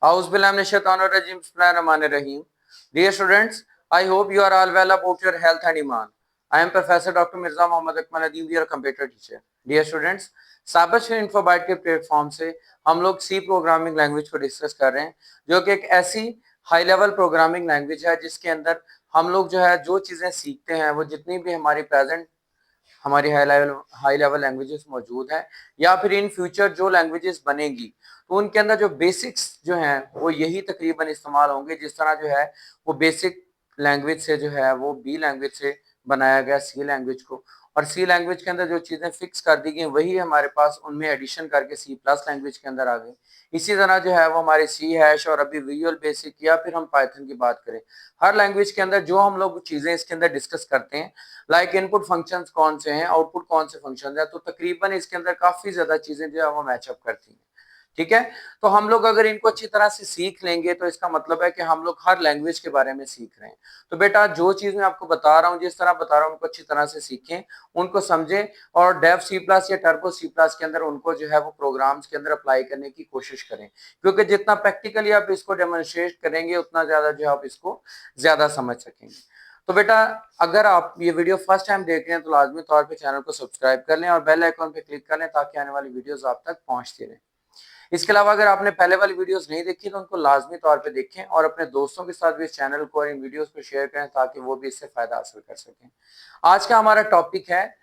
Auzubillahiminash-shaitanir-rajim. Dear students, I hope you are all well about your health and iman. I am Professor Dr. Mirza Mohammad Akmal Nadeem, your computer teacher. Dear students, साबिश इन्फोबाइट के platform से हम लोग सी programming language को discuss कर रहे हैं, जो कि एक ऐसी हाई लेवल प्रोग्रामिंग लैंग्वेज है जिसके अंदर हम लोग जो है जो चीज़ें सीखते हैं वो जितनी भी हमारी प्रेजेंट हमारी हाई लेवल लैंग्वेजेस मौजूद हैं या फिर इन फ्यूचर जो लैंग्वेजेस बनेगी तो उनके अंदर जो बेसिक्स जो हैं वो यही तकरीबन इस्तेमाल होंगे, जिस तरह जो है वो बेसिक लैंग्वेज से जो है वो बी लैंग्वेज से बनाया गया सी लैंग्वेज को, और सी लैंग्वेज के अंदर जो चीज़ें फिक्स कर दी गई वही हमारे पास उनमें एडिशन करके सी प्लस लैंग्वेज के अंदर आ गई। इसी तरह जो है वो हमारे सी हैश और अभी विजुअल बेसिक या फिर हम पाइथन की बात करें, हर लैंग्वेज के अंदर जो हम लोग चीज़ें इसके अंदर डिस्कस करते हैं लाइक इनपुट फंक्शंस कौन से हैं, आउटपुट कौन से फंक्शंस हैं, तो तकरीबन इसके अंदर काफी ज्यादा चीजें जो है वो मैचअप करती हैं। ठीक है, तो हम लोग अगर इनको अच्छी तरह से सीख लेंगे तो इसका मतलब है कि हम लोग हर लैंग्वेज के बारे में सीख रहे हैं। तो बेटा जो चीज मैं आपको बता रहा हूँ, जिस तरह बता रहा हूँ, उनको अच्छी तरह से सीखें, उनको समझें और डेव सी प्लस या टर्बो सी प्लस के अंदर उनको जो है वो प्रोग्राम्स के अंदर अप्लाई करने की कोशिश करें, क्योंकि जितना प्रैक्टिकली आप इसको डेमोन्स्ट्रेट करेंगे उतना ज्यादा जो है आप इसको ज्यादा समझ सकेंगे। तो बेटा अगर आप ये वीडियो फर्स्ट टाइम देख रहे हैं तो लाजमी तौर पे चैनल को सब्सक्राइब कर लें और बेल आइकॉन पे क्लिक कर लें ताकि आने वाली वीडियोस आप तक पहुंचती रहें। इसके अलावा अगर आपने पहले वाली वीडियोस नहीं देखी तो उनको लाजमी तौर पे देखें और अपने दोस्तों के साथ भी इस चैनल को और इन वीडियोस को शेयर करें ताकि वो भी इससे फायदा हासिल कर सकें। आज का हमारा टॉपिक है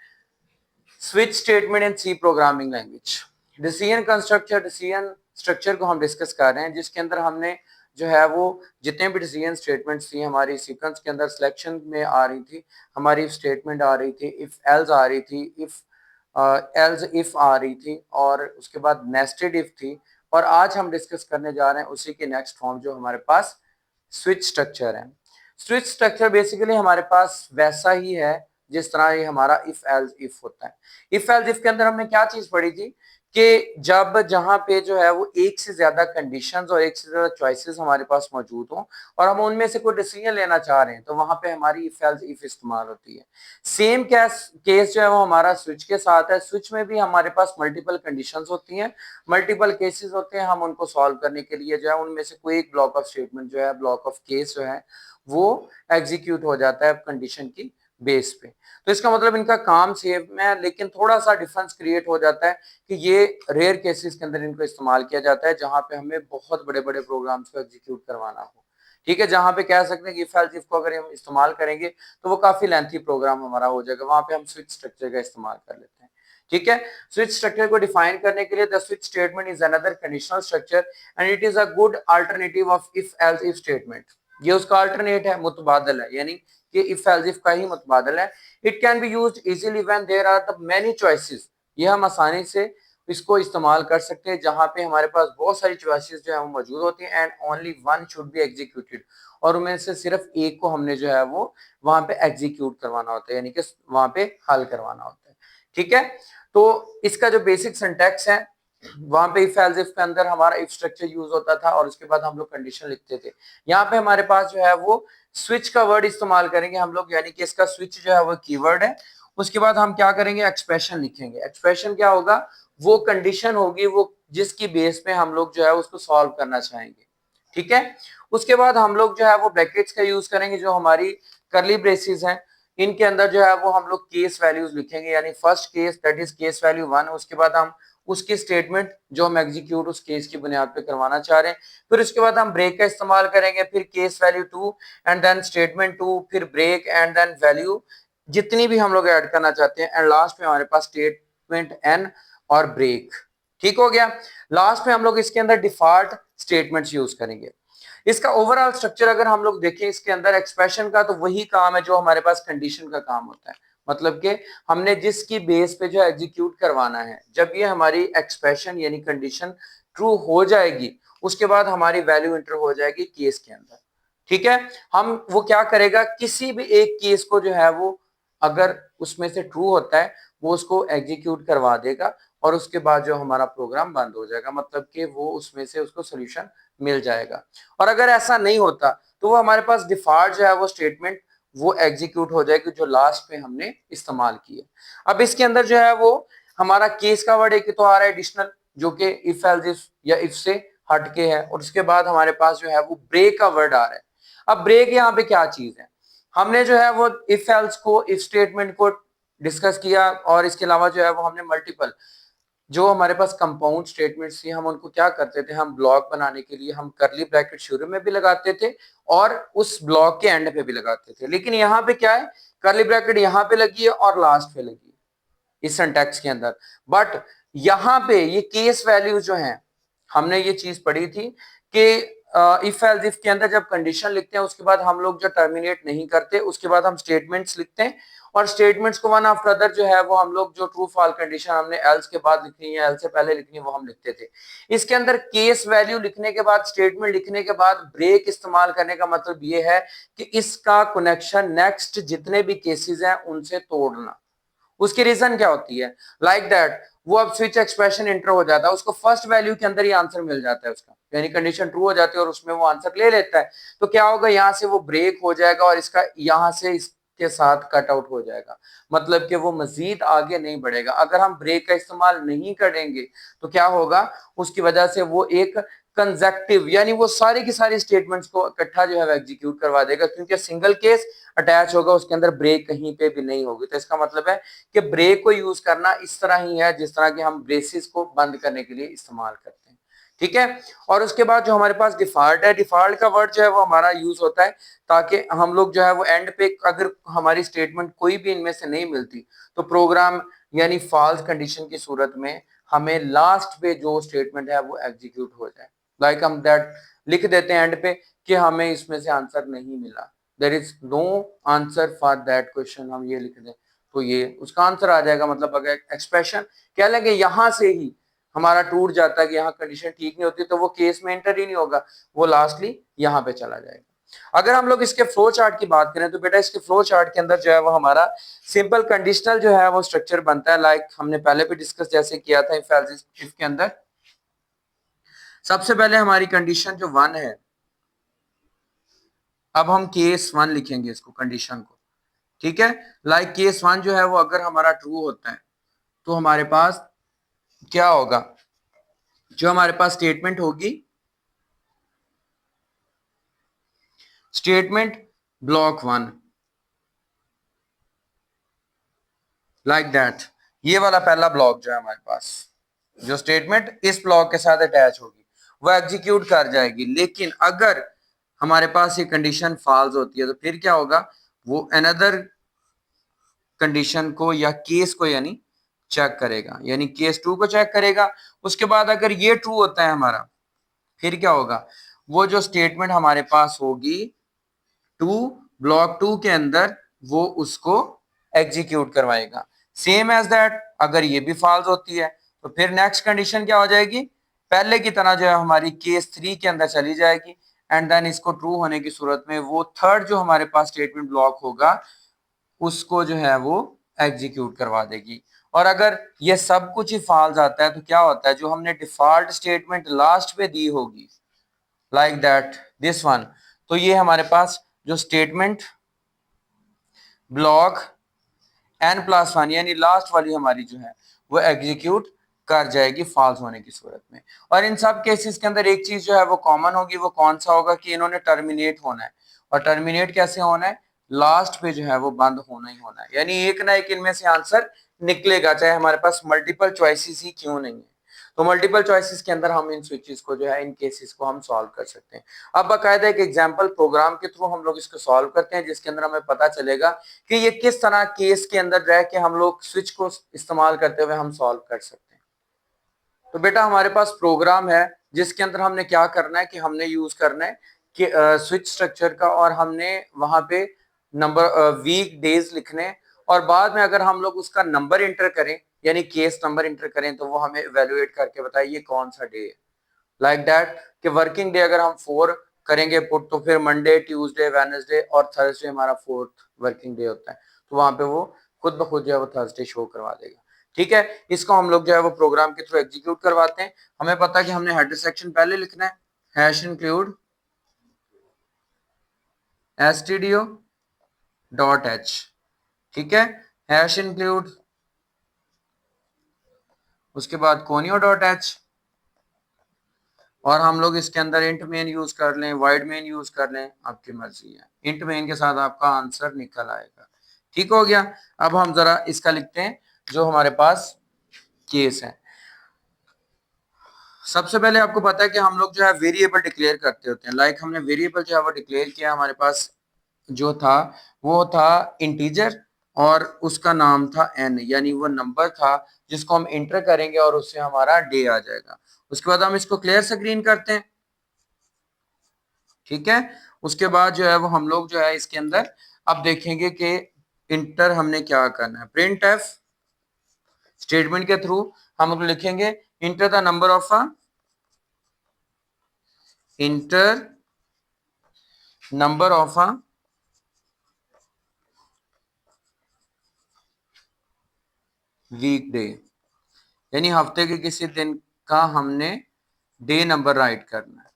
switch statement in C programming language. Decision structure को हम डिस्कस कर रहे हैं, जिसके अंदर हमने जो है वो जितने भी डिसीजन स्टेटमेंट्स थी हमारी सीक्वेंस के अंदर सिलेक्शन में आ रही थी, हमारी स्टेटमेंट आ रही थी, इफ एल्स आ रही थी, इफ एल्स इफ आ रही थी, और उसके बाद नेस्टेड इफ थी, और आज हम डिस्कस करने जा रहे हैं उसी के नेक्स्ट फॉर्म जो हमारे पास स्विच स्ट्रक्चर है। स्विच स्ट्रक्चर बेसिकली हमारे पास वैसा ही है जिस तरह ये हमारा इफ एल्स इफ होता है। इफ एल्स इफ के अंदर हमने क्या चीज पढ़ी थी कि जब जहां पे जो है वो एक से ज्यादा कंडीशंस और एक से ज्यादा चॉइसेस हमारे पास मौजूद हों और हम उनमें से कोई डिसीजन लेना चाह रहे हैं तो वहां पे हमारी इफ एल्स इफ इस्तेमाल होती है। सेम केस जो है वो हमारा स्विच के साथ है। स्विच में भी हमारे पास मल्टीपल कंडीशंस होती हैं, मल्टीपल केसेस होते हैं। हम उनको सॉल्व करने के लिए जो है उनमें से कोई एक ब्लॉक ऑफ स्टेटमेंट जो है, ब्लॉक ऑफ केस जो है वो एग्जीक्यूट हो जाता है कंडीशन की बेस पे। तो इसका मतलब इनका काम सेम है, लेकिन थोड़ा सा डिफरेंस क्रिएट हो जाता है कि ये रेयर केसेस के अंदर इनको इस्तेमाल किया जाता है जहां पे हमें बहुत बड़े बड़े प्रोग्राम्स को एग्जीक्यूट करवाना हो। ठीक है, जहां पे कह सकते हैं कि इफ एल्स इफ को अगर हम इस्तेमाल करेंगे तो वो काफी लेंथी प्रोग्राम हमारा हो जाएगा, वहां पे हम स्विच स्ट्रक्चर का इस्तेमाल कर लेते हैं। ठीक है, स्विच स्ट्रक्चर को डिफाइन करने के लिए the switch statement is another conditional structure and it is a good alternative of if else if statement. ये उसका अल्टरनेट है, मुतबादल है, यानी कि इफ एल्स इफ का ही मुतबादल है। It can be used easily when there are the many choices. ये हम आसानी से इसको इस्तेमाल कर सकते हैं जहां पे हमारे पास बहुत सारी चॉइसेस जो है वो मौजूद होती हैं and only one should be executed, और उनमें से सिर्फ एक को हमने जो है वो वहां पे एग्जीक्यूट करवाना होता है, यानी कि वहां पे हल करवाना होता है। ठीक है, तो इसका जो बेसिक सिंटैक्स है वहां पे इफ एल्स इफ के अंदर हमारा इफ स्ट्रक्चर यूज होता था और उसके बाद हम लोग कंडीशन लिखते थे। यहाँ पे हमारे पास जो है वो स्विच का वर्ड इस्तेमाल करेंगे हम लोग, यानी कि इसका स्विच जो है वो कीवर्ड है। उसके बाद हम क्या करेंगे, एक्सप्रेशन लिखेंगे। एक्सप्रेशन क्या होगा, वो कंडीशन होगी वो जिसकी बेस पे हम लोग जो है उसको सॉल्व करना चाहेंगे। ठीक है, उसके बाद हम लोग जो है वो ब्रैकेट्स का यूज करेंगे, जो हमारी करली ब्रेसेस हैं इनके अंदर जो है वो हम लोग केस वैल्यूज लिखेंगे, यानी first case that is case value 1, उसके बाद हम उसकी स्टेटमेंट जो हम एग्जीक्यूट उस केस की बुनियाद पे करवाना चाह रहे हैं, फिर उसके बाद हम ब्रेक का इस्तेमाल करेंगे, फिर case value 2 and then statement 2, फिर ब्रेक एंड देन वैल्यू जितनी भी हम लोग ऐड करना चाहते हैं, एंड लास्ट में हमारे पास स्टेटमेंट एन और ब्रेक। ठीक हो गया। लास्ट में हम लोग इसके अंदर डिफॉल्ट स्टेटमेंट्स यूज करेंगे। इसका ओवरऑल स्ट्रक्चर अगर हम लोग देखें, इसके अंदर एक्सप्रेशन का तो वही काम है जो हमारे पास कंडीशन का काम होता है, मतलब कि हमने जिसकी बेस पे जो एग्जीक्यूट करवाना है, जब ये हमारी एक्सप्रेशन यानी कंडीशन ट्रू हो जाएगी उसके बाद हमारी वैल्यू इंटर हो जाएगी केस के अंदर। ठीक है, हम वो क्या करेगा, किसी भी एक केस को जो है वो अगर उसमें से ट्रू होता है वो उसको एग्जीक्यूट करवा देगा और उसके बाद जो हमारा प्रोग्राम बंद हो जाएगा, मतलब कि वो उसमें से उसको सोल्यूशन मिल जाएगा। और अगर ऐसा नहीं होता तो वो हमारे पास डिफॉल्ट जो है वो स्टेटमेंट वो एग्जीक्यूट हो जाएगी जो लास्ट पे हमने इस्तेमाल किया। अब इसके अंदर जो है वो हमारा केस का वर्ड एक तो आ रहा है एडिशनल, जो कि इफ एल्स इफ या इफ से हटके है, और उसके बाद हमारे पास जो है वो ब्रेक का वर्ड आ रहा है। अब ब्रेक यहाँ पे क्या चीज है, हमने जो है वो इफ एल्स को, इफ स्टेटमेंट को डिस्कस किया, और इसके अलावा जो है वो हमने मल्टीपल जो हमारे पास कंपाउंड स्टेटमेंट्स थी, हम उनको क्या करते थे, हम ब्लॉक बनाने के लिए हम करली ब्रैकेट शुरू में भी लगाते थे और उस ब्लॉक के एंड पे भी लगाते थे। लेकिन यहाँ पे क्या है, करली ब्रैकेट यहाँ पे लगी है और लास्ट पे लगी है इस सिंटैक्स के अंदर। बट यहाँ पे ये केस वैल्यू जो है, हमने ये चीज पढ़ी थी कि इफ एल्स इफ के अंदर जब कंडीशन लिखते हैं उसके बाद हम लोग जो टर्मिनेट नहीं करते, उसके बाद हम स्टेटमेंट्स लिखते हैं, और स्टेटमेंट्स को वन आफ्टर अदर जो है वो हम लोग जो ट्रू फॉल्स कंडीशन हमने एल्स के बाद लिखनी है, एल्स से पहले लिखनी है, वो हम लिखते थे। इसके अंदर केस वैल्यू लिखने के बाद, स्टेटमेंट लिखने के बाद ब्रेक इस्तेमाल करने का मतलब ये है कि इसका कनेक्शन नेक्स्ट जितने भी केसेस हैं उनसे तोड़ना। उसकी रीजन क्या होती है, लाइक दैट वो अब स्विच एक्सप्रेशन इंटर हो जाता है, उसको फर्स्ट वैल्यू के अंदर ही आंसर मिल जाता है उसका, यानी कंडीशन ट्रू हो जाती है और उसमें वो आंसर ले लेता है। तो क्या होगा, यहाँ से वो ब्रेक हो जाएगा और इसका यहाँ से इसके साथ कट आउट हो जाएगा, मतलब कि वो मजीद आगे नहीं बढ़ेगा। अगर हम ब्रेक का इस्तेमाल नहीं करेंगे तो क्या होगा, उसकी वजह से वो एक कंजेक्टिव, यानी वो सारी की सारी स्टेटमेंट्स को इकट्ठा जो है एग्जीक्यूट करवा देगा, क्योंकि सिंगल केस अटैच होगा, उसके अंदर ब्रेक कहीं पे भी नहीं होगी। तो इसका मतलब है कि ब्रेक को यूज करना इस तरह ही है जिस तरह की हम ब्रेसेस को बंद करने के लिए इस्तेमाल करते हैं, ठीक है। और उसके बाद जो हमारे पास डिफॉल्ट है, डिफॉल्ट का वर्ड जो है वो हमारा यूज होता है ताकि हम लोग जो है वो एंड पे अगर हमारी स्टेटमेंट कोई भी इनमें से नहीं मिलती तो प्रोग्राम यानी फॉल्स कंडीशन की सूरत में हमें लास्ट पे जो स्टेटमेंट है वो एग्जीक्यूट हो जाए। लाइक हम दैट लिख देते हैं एंड पे कि हमें इसमें से आंसर नहीं मिला, there is no answer for that question, हम ये लिख दें तो ये उसका आंसर आ जाएगा। मतलब अगर एक्सप्रेशन कह लेंगे यहां से ही हमारा टूट जाता है कि यहाँ कंडीशन ठीक नहीं होती, तो वो केस में एंटर ही नहीं होगा, वो लास्टली यहाँ पे चला जाएगा। अगर हम लोग इसके फ्लो चार्ट की बात करें तो बेटा इसके फ्लो चार्ट के अंदर जो है वो हमारा सिंपल कंडीशनल जो है वो स्ट्रक्चर बनता है, लाइक हमने पहले भी डिस्कस जैसे किया था इफ एल्स इफ के अंदर। सबसे पहले हमारी कंडीशन जो 1 है, अब हम केस 1 लिखेंगे इसको, कंडीशन को, ठीक है। लाइक केस 1 जो है वो अगर हमारा ट्रू होता है तो हमारे पास क्या होगा, जो हमारे पास स्टेटमेंट होगी, स्टेटमेंट ब्लॉक 1, लाइक दैट, ये वाला पहला ब्लॉक जो है हमारे पास, जो स्टेटमेंट इस ब्लॉक के साथ अटैच होगी वो एग्जीक्यूट कर जाएगी। लेकिन अगर हमारे पास ये कंडीशन फॉल्स होती है तो फिर क्या होगा, वो अनदर कंडीशन को या केस को यानी चेक करेगा, यानी केस 2 को चेक करेगा। उसके बाद अगर ये ट्रू होता है हमारा, फिर क्या होगा, वो जो स्टेटमेंट हमारे पास होगी 2 ब्लॉक 2 के अंदर, वो उसको एग्जीक्यूट करवाएगा। सेम एज दैट अगर ये भी फॉल्स होती है तो फिर नेक्स्ट कंडीशन क्या हो जाएगी, पहले की तरह जो है हमारी केस 3 के अंदर चली जाएगी, एंड देन इसको ट्रू होने की सूरत में वो थर्ड जो हमारे पास स्टेटमेंट ब्लॉक होगा उसको जो है वो एग्जीक्यूट करवा देगी। और अगर ये सब कुछ ही फॉल्स आता है तो क्या होता है, जो हमने डिफॉल्ट स्टेटमेंट लास्ट पे दी होगी, लाइक दैट दिस वन, तो ये हमारे पास जो स्टेटमेंट ब्लॉक n+1 यानी लास्ट वाली हमारी जो है वो एग्जीक्यूट कर जाएगी फॉल्स होने की सूरत में। और इन सब केसेस के अंदर एक चीज जो है वो कॉमन होगी, वो कौन सा होगा कि इन्होंने टर्मिनेट होना है। और टर्मिनेट कैसे होना है, लास्ट पे जो है वो बंद होना ही होना है, यानी एक ना एक इनमें से आंसर निकलेगा, चाहे हमारे पास मल्टीपल चॉइसेस ही क्यों नहीं है। तो मल्टीपल चॉइसेस के अंदर हम इन स्विचेस को जो है, इन केसेस को हम सॉल्व कर सकते हैं। अब बाकायदा एक एग्जांपल प्रोग्राम के थ्रू हम लोग इसको सॉल्व करते हैं, जिसके अंदर हमें पता चलेगा कि ये किस तरह केस के अंदर रह के हम लोग स्विच को इस्तेमाल करते हुए हम सॉल्व कर सकते हैं। तो बेटा हमारे पास प्रोग्राम है जिसके अंदर हमने क्या करना है कि हमने यूज करना है कि स्विच स्ट्रक्चर का, और हमने वहां पे नंबर वीक डेज लिखने, और बाद में अगर हम लोग उसका नंबर इंटर करें यानी केस नंबर इंटर करें तो वो हमें इवेलुएट करके बताइए कौन सा डे है। लाइक दैट कि वर्किंग डे अगर हम 4 करेंगे पुट तो फिर मंडे, ट्यूसडे, वेडनेसडे और थर्सडे हमारा 4th वर्किंग डे होता है, तो वहां पे वो खुद ब खुद जो है वो थर्सडे शो करवा देगा। ठीक है, इसको हम लोग जो है वो प्रोग्राम के थ्रू एग्जीक्यूट करवाते हैं। हमें पता है कि हमने हेडर सेक्शन पहले लिखना है, hash include stdio dot H, ठीक है, हैश इंक्लूड, उसके बाद conio डॉट एच, और हम लोग इसके अंदर इंट मेन यूज कर लें, वाइड मेन यूज कर लें, आपकी मर्जी है। इंट मेन के साथ आपका आंसर निकल आएगा। ठीक हो गया। अब हम जरा इसका लिखते हैं जो हमारे पास केस है। सबसे पहले आपको पता है कि हम लोग जो है वेरिएबल डिक्लेयर करते होते हैं। लाइक हमने वेरिएबल जो है वो डिक्लेयर किया, हमारे पास जो था वो था इंटीजर और उसका नाम था एन, यानी वो नंबर था जिसको हम इंटर करेंगे और उससे हमारा डे आ जाएगा। उसके बाद हम इसको क्लियर से ग्रीन करते हैं। ठीक है। उसके बाद जो है वो हम लोग जो है इसके अंदर अब देखेंगे कि इंटर हमने क्या करना है। प्रिंट एफ स्टेटमेंट के थ्रू हम लोग लिखेंगे enter the number of a enter number of a week day, यानी हफ्ते के किसी दिन का हमने डे नंबर राइट करना है।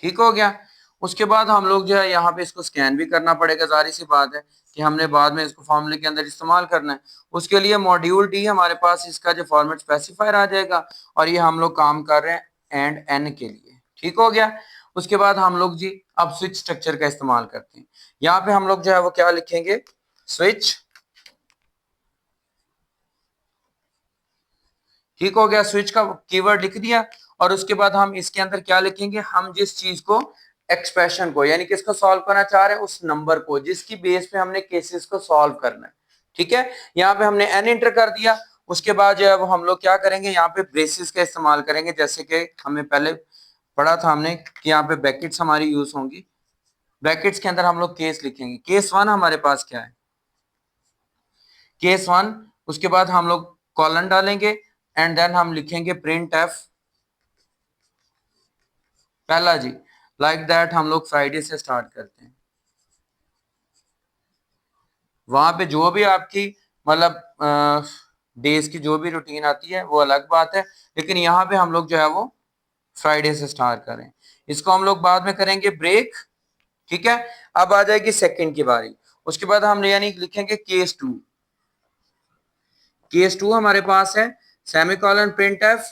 ठीक हो गया। उसके बाद हम लोग जो है यहाँ पे इसको स्कैन भी करना पड़ेगा, जारी सी बात है कि हमने बाद में इसको फॉर्मूले के अंदर इस्तेमाल करना है। उसके लिए मॉड्यूल डी हमारे पास इसका जो फॉर्मेट स्पेसिफायर आ जाएगा और ये हम लोग काम कर रहे हैं एंड एन के लिए। ठीक हो गया। उसके बाद हम लोग जी अब स्विच स्ट्रक्चर का इस्तेमाल करते हैं। यहाँ पे हम लोग जो है वो क्या लिखेंगे, स्विच। ठीक हो गया। स्विच का कीवर्ड लिख दिया और उसके बाद हम इसके अंदर क्या लिखेंगे, हम जिस चीज को एक्सप्रेशन को यानी किसको सॉल्व करना चाह रहे हैं, उस नंबर को जिसकी बेस पे हमने केसेस को सॉल्व करना है। ठीक है। यहाँ पे हमने एन इंटर कर दिया। उसके बाद जो है वो हम लोग क्या करेंगे, यहाँ पे ब्रेसेस का इस्तेमाल करेंगे। जैसे कि हमें पहले पढ़ा था हमने कि यहाँ पे ब्रैकेट्स हमारी यूज होंगी। ब्रैकेट्स के अंदर हम लोग केस लिखेंगे। केस वन हमारे पास क्या है, केस वन। उसके बाद हम लोग कॉलन डालेंगे एंड देन हम लिखेंगे प्रिंट एफ पहला जी। लाइक दैट हम लोग फ्राइडे से स्टार्ट करते हैं। वहां पे जो भी आपकी मतलब डेज की जो भी रूटीन आती है वो अलग बात है, लेकिन यहाँ पे हम लोग जो है वो फ्राइडे से स्टार्ट करें। इसको हम लोग बाद में करेंगे ब्रेक। ठीक है। अब आ जाएगी सेकंड की बारी। उसके बाद हम यानी लिखेंगे केस टू। केस टू हमारे पास है semicolon print F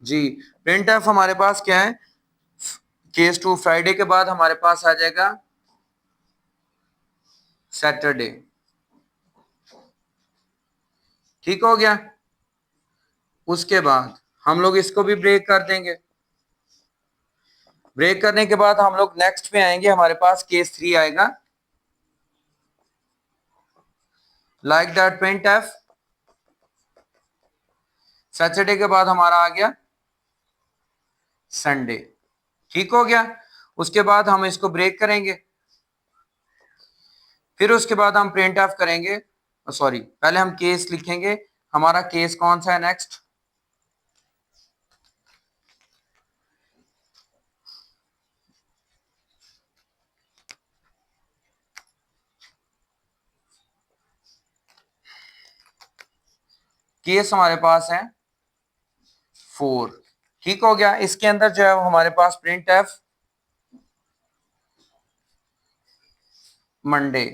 G. Print F हमारे पास क्या है, केस टू फ्राइडे के बाद हमारे पास आ जाएगा सैटरडे। ठीक हो गया। उसके बाद हम लोग इसको भी ब्रेक कर देंगे। ब्रेक करने के बाद हम लोग नेक्स्ट पे आएंगे, हमारे पास केस थ्री आएगा। Like that print F Saturday के बाद हमारा आ गया संडे। ठीक हो गया। उसके बाद हम इसको ब्रेक करेंगे। फिर उसके बाद हम प्रिंट एफ करेंगे, सॉरी पहले हम केस लिखेंगे। हमारा केस कौन सा है नेक्स्ट, केस हमारे पास है फोर। ठीक हो गया। इसके अंदर जो है वो हमारे पास प्रिंट एफ मंडे।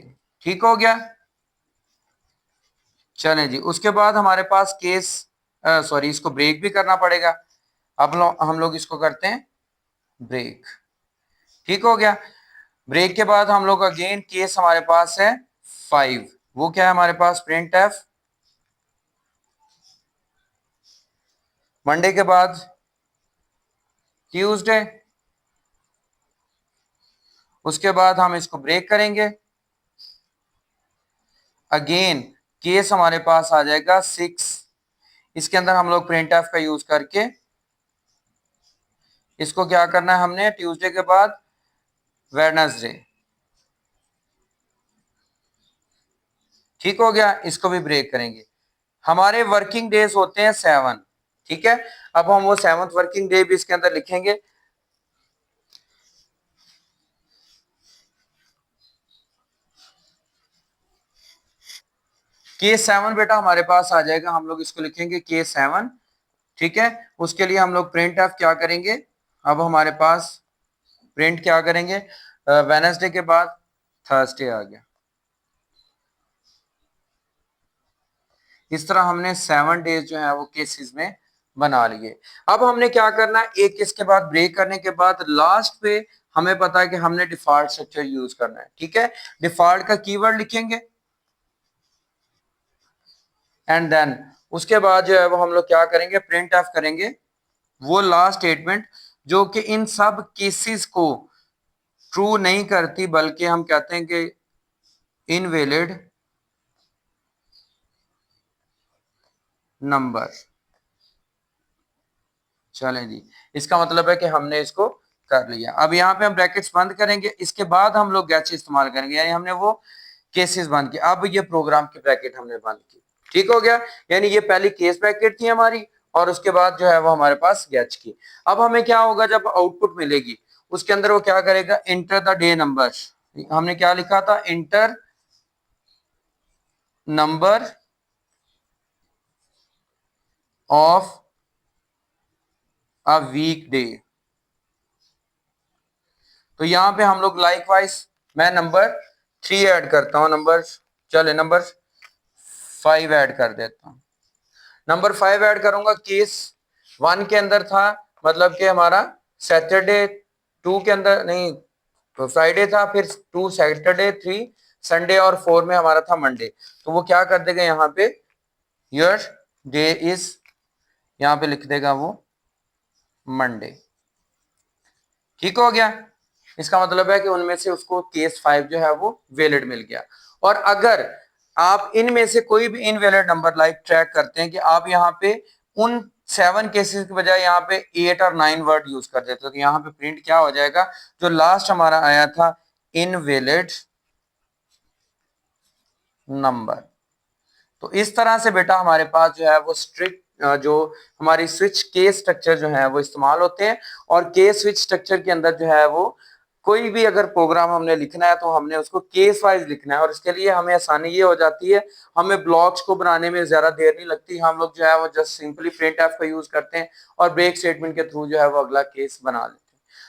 ठीक हो गया। चलें जी। उसके बाद हमारे पास केस सॉरी इसको ब्रेक भी करना पड़ेगा। अब हम लोग इसको करते हैं ब्रेक। ठीक हो गया। ब्रेक के बाद हम लोग अगेन केस हमारे पास है फाइव। वो क्या है हमारे पास, प्रिंट एफ मंडे के बाद ट्यूसडे। उसके बाद हम इसको ब्रेक करेंगे। अगेन केस हमारे पास आ जाएगा सिक्स। इसके अंदर हम लोग प्रिंट एफ का यूज करके इसको क्या करना है, हमने ट्यूसडे के बाद वेडनेसडे। ठीक हो गया। इसको भी ब्रेक करेंगे। हमारे वर्किंग डेज होते हैं सेवन। ठीक है। अब हम वो सेवंथ वर्किंग डे भी इसके अंदर लिखेंगे। के सेवन बेटा हमारे पास आ जाएगा, हम लोग इसको लिखेंगे के सेवन। ठीक है। उसके लिए हम लोग प्रिंट एफ क्या करेंगे, अब हमारे पास प्रिंट क्या करेंगे, वेनसडे के बाद थर्सडे आ गया। इस तरह हमने 7 डेज जो है वो केसेस में बना लिए। अब हमने क्या करना है, एक इसके बाद ब्रेक करने के बाद लास्ट पे हमें पता है कि हमने डिफॉल्ट स्ट्रक्चर यूज करना है। ठीक है, डिफॉल्ट का कीवर्ड लिखेंगे एंड देन उसके बाद जो है वो हम लोग क्या करेंगे, प्रिंट एफ करेंगे वो लास्ट स्टेटमेंट जो कि इन सब केसेस को ट्रू नहीं करती, बल्कि हम कहते हैं कि इनवैलिड नंबर। चलें जी, इसका मतलब है कि हमने इसको कर लिया। अब यहाँ पे हम ब्रैकेट्स बंद करेंगे, इसके बाद हम लोग गैच इस्तेमाल करेंगे, यानी हमने वो केसेस बंद किए। अब ये प्रोग्राम की ब्रैकेट हमने बंद की, ठीक हो गया। यानी ये पहली केस ब्रैकेट थी हमारी और उसके बाद जो है वो हमारे पास गैच की। अब हमें क्या होगा, जब आउटपुट मिलेगी उसके अंदर वो क्या करेगा, इंटर द डे नंबर। हमने क्या लिखा था, enter number of a week day. तो यहां पे हम लोग लाइकवाइज मैं नंबर 3 ऐड करता हूं, नंबर 5 ऐड कर देता हूं। नंबर 5 ऐड करूंगा, केस 1 के अंदर था, मतलब कि हमारा सैटरडे, 2 के अंदर नहीं तो फ्राइडे था, फिर 2 सैटरडे, 3 संडे और 4 में हमारा था मंडे। तो वो क्या कर देगा यहाँ पे, योर डे इज, यहाँ पे लिख देगा वो मंडे। ठीक हो गया। इसका मतलब है कि उनमें से उसको केस 5 जो है वो वैलिड मिल गया। और अगर आप इनमें से कोई भी इनवैलिड नंबर लाइक ट्रैक करते हैं कि आप यहाँ पे उन 7 केसेस के बजाय यहाँ पे 8 और 9 वर्ड यूज कर देते हो, तो यहाँ पे प्रिंट क्या हो जाएगा, जो लास्ट हमारा आया था इनवैलिड नंबर। तो इस तरह से बेटा हमारे पास जो है वो स्ट्रिक्ट जो हमारी स्विच केस स्ट्रक्चर जो है वो इस्तेमाल होते हैं। और केस स्विच स्ट्रक्चर के अंदर जो है वो कोई भी अगर प्रोग्राम हमने लिखना है तो हमने उसको केस वाइज लिखना है, और इसके लिए हमें आसानी ये हो जाती है, हमें ब्लॉक्स को बनाने में ज्यादा देर नहीं लगती। हम लोग जो है वो जस्ट सिंपली प्रिंट एफ का यूज करते हैं और ब्रेक स्टेटमेंट के थ्रू जो है वो अगला केस बना लेते हैं।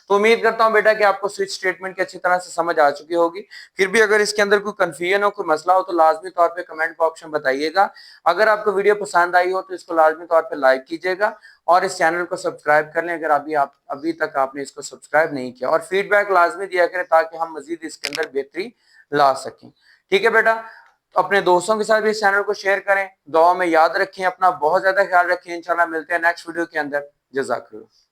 तो उम्मीद करता हूं बेटा कि आपको स्विच स्टेटमेंट की अच्छी तरह से समझ आ चुकी होगी। फिर भी अगर इसके अंदर कोई कंफ्यूजन हो, कोई मसला हो, तो लाजमी तौर पे कमेंट बॉक्स में बताइएगा। अगर आपको वीडियो पसंद आई हो तो इसको लाजमी तौर पे लाइक कीजिएगा और इस चैनल को सब्सक्राइब कर लें अगर अभी तक आपने इसको सब्सक्राइब नहीं किया, और फीडबैक लाजमी दिया करें ताकि हम मजीद इसके अंदर बेहतरी ला सकें। ठीक है बेटा, तो अपने दोस्तों के साथ भी इस चैनल को शेयर करें, दुआ में याद रखें, अपना बहुत ज्यादा ख्याल रखें। इंशाल्लाह मिलते हैं नेक्स्ट वीडियो के अंदर। जज़ाकल्लाह।